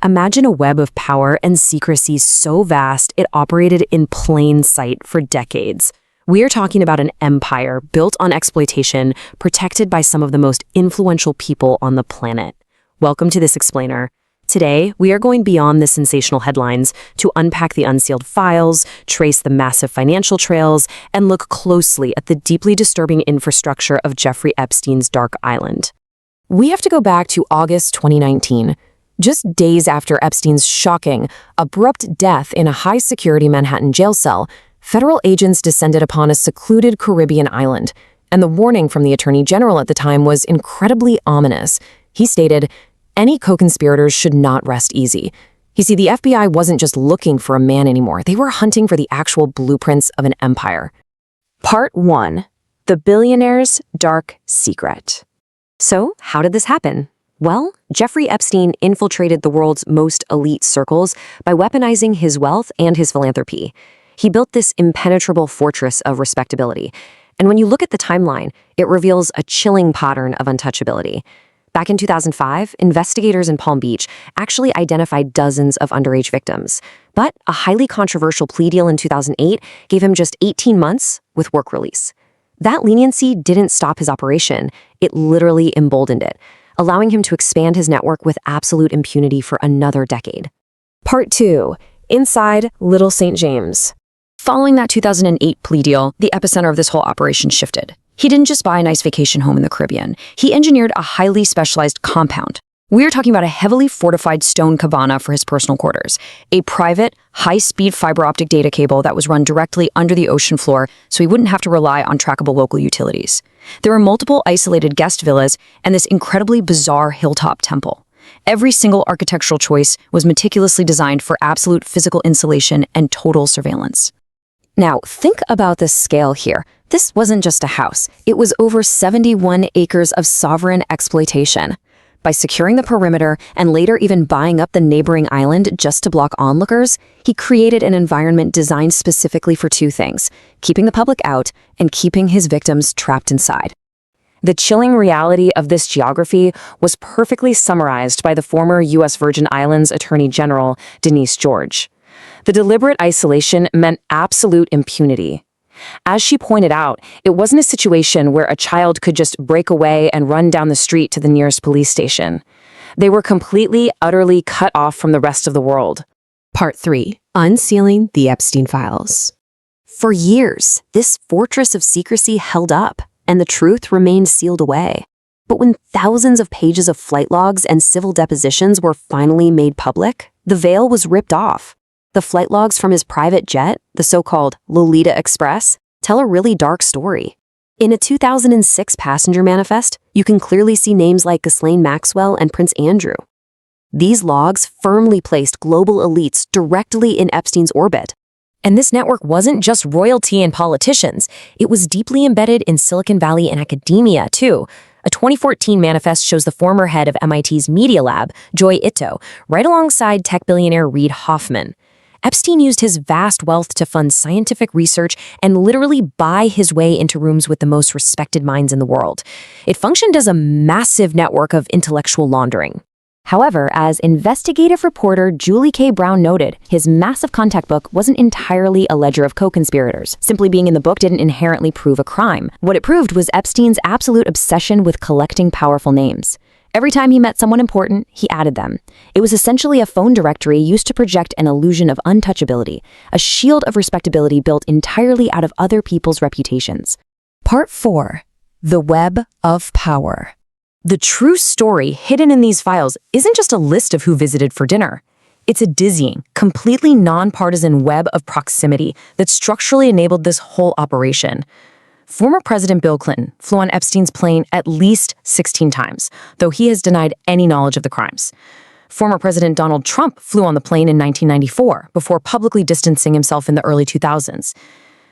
Imagine a web of power and secrecy so vast it operated in plain sight for decades. We are talking about an empire built on exploitation, protected by some of the most influential people on the planet. Welcome to This Explainer. Today, we are going beyond the sensational headlines to unpack the unsealed files, trace the massive financial trails, and look closely at the deeply disturbing infrastructure of Jeffrey Epstein's dark island. We have to go back to August 2019, just days after Epstein's shocking, abrupt death in a high-security Manhattan jail cell. Federal agents descended upon a secluded Caribbean island, and the warning from the Attorney General at the time was incredibly ominous. He stated, "Any co-conspirators should not rest easy." You see, the FBI wasn't just looking for a man anymore. They were hunting for the actual blueprints of an empire. Part 1. The Billionaire's Dark Secret. So, how did this happen? Well, Jeffrey Epstein infiltrated the world's most elite circles by weaponizing his wealth and his philanthropy. He built this impenetrable fortress of respectability. And when you look at the timeline, it reveals a chilling pattern of untouchability. Back in 2005, investigators in Palm Beach actually identified dozens of underage victims. But a highly controversial plea deal in 2008 gave him just 18 months with work release. That leniency didn't stop his operation. It literally emboldened it, allowing him to expand his network with absolute impunity for another decade. Part 2. Inside Little St. James. Following that 2008 plea deal, the epicenter of this whole operation shifted. He didn't just buy a nice vacation home in the Caribbean. He engineered a highly specialized compound. We're talking about a heavily fortified stone cabana for his personal quarters, a private, high-speed fiber optic data cable that was run directly under the ocean floor so he wouldn't have to rely on trackable local utilities. There were multiple isolated guest villas and this incredibly bizarre hilltop temple. Every single architectural choice was meticulously designed for absolute physical insulation and total surveillance. Now, think about the scale here. This wasn't just a house. It was over 71 acres of sovereign exploitation. By securing the perimeter and later even buying up the neighboring island just to block onlookers, he created an environment designed specifically for two things: keeping the public out and keeping his victims trapped inside. The chilling reality of this geography was perfectly summarized by the former U.S. Virgin Islands Attorney General, Denise George. The deliberate isolation meant absolute impunity. As she pointed out, it wasn't a situation where a child could just break away and run down the street to the nearest police station. They were completely, utterly cut off from the rest of the world. Part 3. Unsealing the Epstein Files. For years, this fortress of secrecy held up, and the truth remained sealed away. But when thousands of pages of flight logs and civil depositions were finally made public, the veil was ripped off. The flight logs from his private jet, the so-called Lolita Express, tell a really dark story. In a 2006 passenger manifest, you can clearly see names like Ghislaine Maxwell and Prince Andrew. These logs firmly placed global elites directly in Epstein's orbit. And this network wasn't just royalty and politicians. It was deeply embedded in Silicon Valley and academia, too. A 2014 manifest shows the former head of MIT's Media Lab, Joy Ito, right alongside tech billionaire Reid Hoffman. Epstein used his vast wealth to fund scientific research and literally buy his way into rooms with the most respected minds in the world. It functioned as a massive network of intellectual laundering. However, as investigative reporter Julie K. Brown noted, his massive contact book wasn't entirely a ledger of co-conspirators. Simply being in the book didn't inherently prove a crime. What it proved was Epstein's absolute obsession with collecting powerful names. Every time he met someone important, he added them. It was essentially a phone directory used to project an illusion of untouchability, a shield of respectability built entirely out of other people's reputations. Part 4. The Web of Power. The true story hidden in these files isn't just a list of who visited for dinner. It's a dizzying, completely nonpartisan web of proximity that structurally enabled this whole operation. Former President Bill Clinton flew on Epstein's plane at least 16 times, though he has denied any knowledge of the crimes. Former President Donald Trump flew on the plane in 1994 before publicly distancing himself in the early 2000s.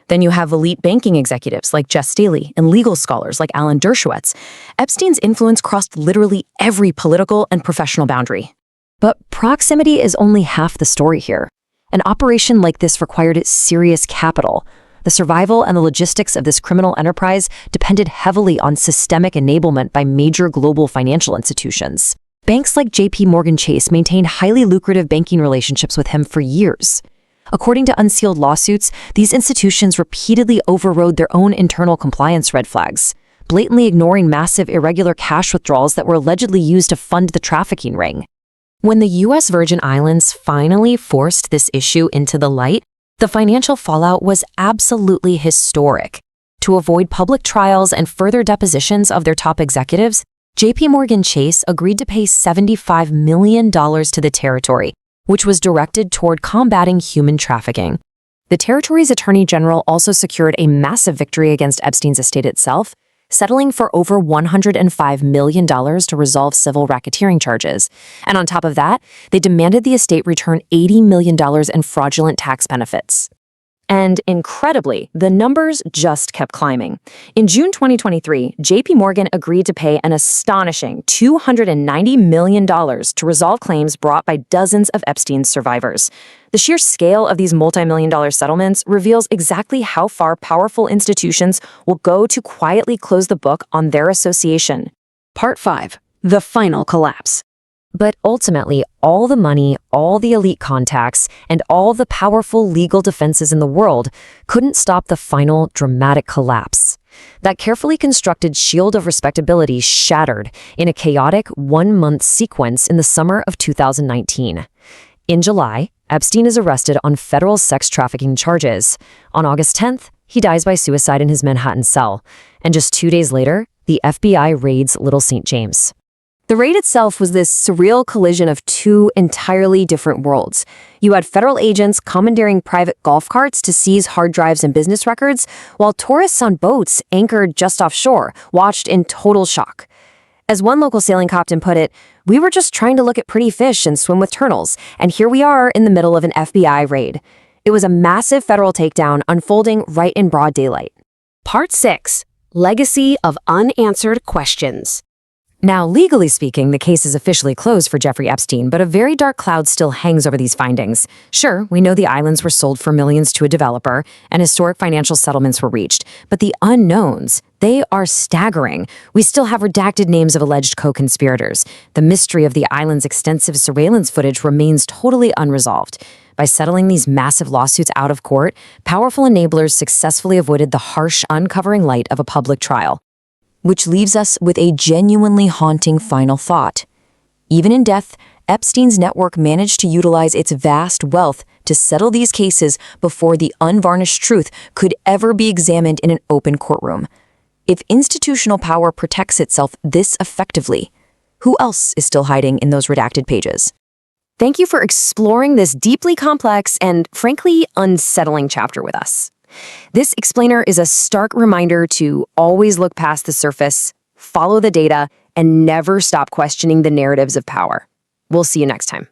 Then you have elite banking executives like Jess Staley and legal scholars like Alan Dershowitz. Epstein's influence crossed literally every political and professional boundary. But proximity is only half the story here. An operation like this required serious capital. The survival and the logistics of this criminal enterprise depended heavily on systemic enablement by major global financial institutions. Banks like JP Chase maintained highly lucrative banking relationships with him for years. According to Unsealed lawsuits, these institutions repeatedly overrode their own internal compliance red flags, blatantly ignoring massive irregular cash withdrawals that were allegedly used to fund the trafficking ring. When the U.S. Virgin Islands finally forced this issue into the light, the financial fallout was absolutely historic. To avoid public trials and further depositions of their top executives, JP Chase agreed to pay $75 million to the territory, which was directed toward combating human trafficking. The territory's attorney general also secured a massive victory against Epstein's estate itself, settling for over $105 million to resolve civil racketeering charges. And on top of that, they demanded the estate return $80 million in fraudulent tax benefits. And incredibly, the numbers just kept climbing. In June 2023, JP Morgan agreed to pay an astonishing $290 million to resolve claims brought by dozens of Epstein's survivors. The sheer scale of these multi-million-dollar settlements reveals exactly how far powerful institutions will go to quietly close the book on their association. Part 5. The final collapse. But ultimately, all the money, all the elite contacts, and all the powerful legal defenses in the world couldn't stop the final dramatic collapse. That carefully constructed shield of respectability shattered in a chaotic one-month sequence in the summer of 2019. In July, Epstein is arrested on federal sex trafficking charges. On August 10th, he dies by suicide in his Manhattan cell. And just 2 days later, the FBI raids Little St. James. The raid itself was this surreal collision of two entirely different worlds. You had federal agents commandeering private golf carts to seize hard drives and business records, while tourists on boats anchored just offshore watched in total shock. As one local sailing captain put it, "We were just trying to look at pretty fish and swim with turtles, and here we are in the middle of an FBI raid." It was a massive federal takedown unfolding right in broad daylight. Part 6. Legacy of Unanswered Questions. Now, legally speaking, the case is officially closed for Jeffrey Epstein, but a very dark cloud still hangs over these findings. Sure, we know the islands were sold for millions to a developer, and historic financial settlements were reached, but the unknowns, they are staggering. We still have redacted names of alleged co-conspirators. The mystery of the island's extensive surveillance footage remains totally unresolved. By settling these massive lawsuits out of court, powerful enablers successfully avoided the harsh, uncovering light of a public trial. Which leaves us with a genuinely haunting final thought. Even in death, Epstein's network managed to utilize its vast wealth to settle these cases before the unvarnished truth could ever be examined in an open courtroom. If institutional power protects itself this effectively, who else is still hiding in those redacted pages? Thank you for exploring this deeply complex and, frankly, unsettling chapter with us. This explainer is a stark reminder to always look past the surface, follow the data, and never stop questioning the narratives of power. We'll see you next time.